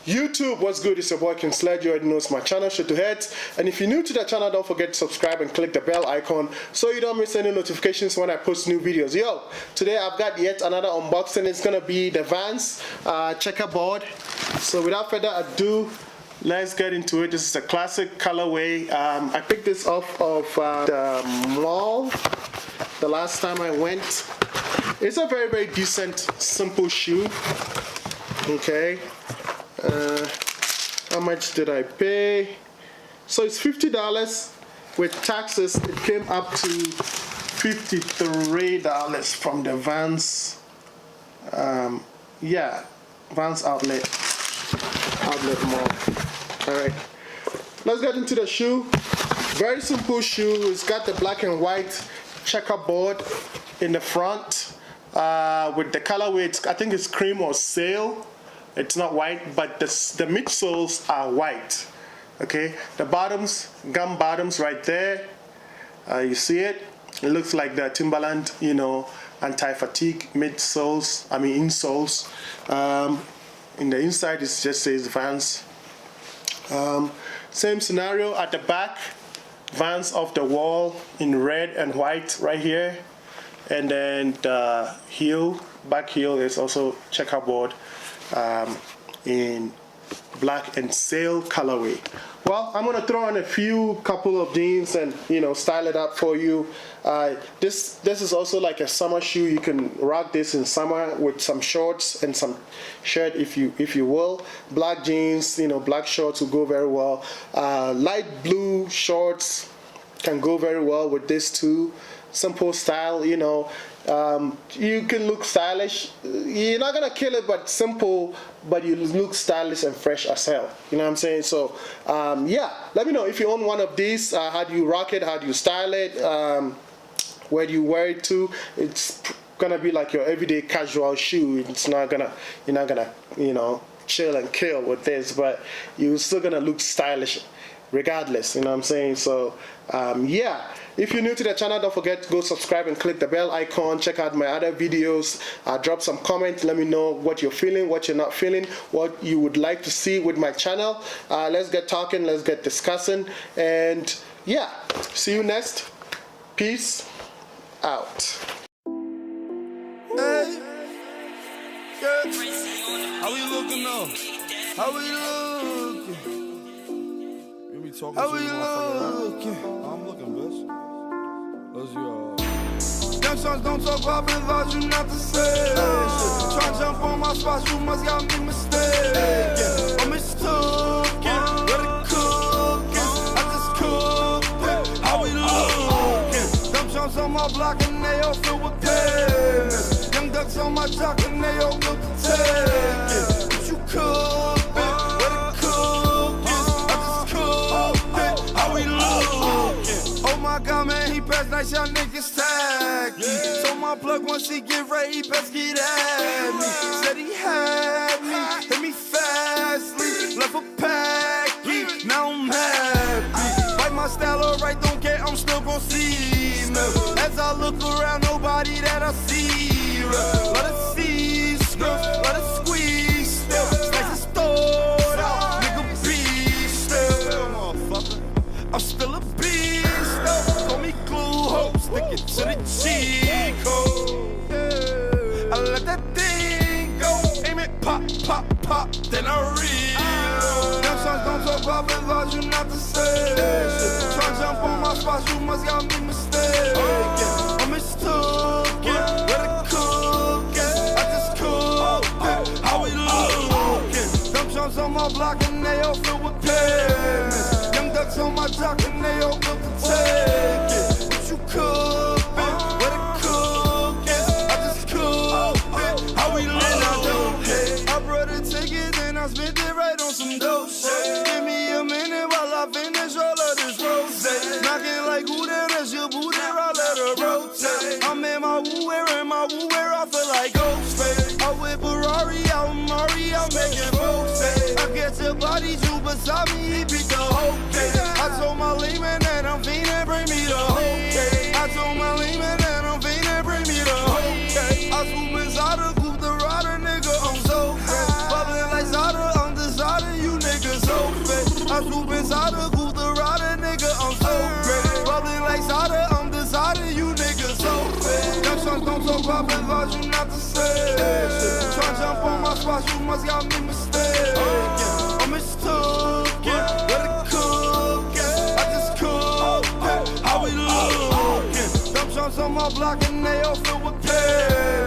YouTube, what's good? It's your boy King Sledge. You already know it's my channel, CHECKERBOARD. And if you're new to the channel, don't forget to subscribe and click the bell icon so you don't miss any notifications when I post new videos. Yo, today I've got yet another unboxing. It's gonna be the VANS checkerboard. So without further ado, let's get into it. This is a classic colorway. I picked this off of the mall the last time I went. It's a very, very decent, simple shoe. Okay. How much did I pay? So it's $50 with taxes. It came up to $53 from the VANS. Yeah, VANS outlet mall. All right, let's get into the shoe. Very simple shoe. It's got the black and white checkerboard in the front with the colorway. I think it's cream or sail. It's not white, but the midsoles are white. Okay, the bottoms, gum bottoms right there. You see it? It looks like the Timberland, you know, anti-fatigue midsoles. I mean insoles. In the inside, it just says VANS. Same scenario at the back. VANS off the wall in red and white right here, and then the heel, back heel is also checkerboard. In black and sail colorway. Well, I'm gonna throw on a couple of jeans and style it up for you. This is also like a summer shoe. You can rock this in summer with some shorts and some shirt if you will. Black jeans, black shorts will go very well. Light blue shorts can go very well with this too. Simple style, you can look stylish. You're not gonna kill it, but simple, but you look stylish and fresh as hell. You know what I'm saying? So yeah, let me know if you own one of these. How do you rock it? How do you style it? Where do you wear it to? It's gonna be like your everyday casual shoe. It's not gonna, you're not gonna, chill and kill with this, but you're still gonna look stylish regardless. You know what I'm saying? So yeah, if you're new to the channel, don't forget to go subscribe and click the bell icon. Check out my other videos. Drop some comments. Let me know what you're feeling, what you're not feeling, what you would like to see with my channel. Let's get talking, let's get discussing, and yeah, see you next. Peace out. Hey, yeah. How we looking though? How we looking? How we looking? I'm looking, bitch. Let's go. Them songs don't talk about vibes, you not to say. Try to jump on my spot, you must got me mistaken. I'm mistaken. Where the cooking? I just cooked it. How we looking? Them songs on my block and they all filled with payments. Young ducks on my jock and they all look to take it. But you cook it. Where the cooking? I just cooked it. How we looking? Oh my God, man, he passed nice, y'all niggas tacky. So my plug once he get ready, he best get at me. Said he had me, hit me fastly, left a packy, now I'm happy. Fight my style alright, don't care, I'm still gon' see me. As I look around, nobody that I see. Let it see, let it squeeze, slice it stored out, nigga beast still. I'm still a beast, call me glue hope, stick it to the cheek code. I let that thing go, aim it, pop, pop, pop, then I reload. Them songs don't talk about vibes, you not to say. Try to jump on my spot, you must got me mistaken. I'm mistaken, where the cooking? I just cooked it, how we looking? Them songs on my block and they all filled with payments. Ducks on my jock and they all look to take it. But you cook it, where the cook is, I just cook it. How we live, I don't hate. I brought a ticket and I spent it right on some dope shit. Give me a minute while I finish all of this rose. Knocking like who there, that's your boo there, I let her rotate. I'm in my woo wear, I feel like Ghostface. I whip Ferrari out, Mari, I'm making folks say. I get your body, you beside me, he beat the whole case. I told my leman that I'm fiendin', bring me the whole case. I told my leman that I'm fiendin', bring me the whole case. I swoop inside the coupe, the rider, nigga, I'm so fresh. Bubbling like Zada, I'm the Zada. poppin', thought you not to say. Try to jump on my spot, you must got me mistaken. I'm mistook, where the cook, I just cook, how we lookin'. Dump jumps on my block and they all filled with pay.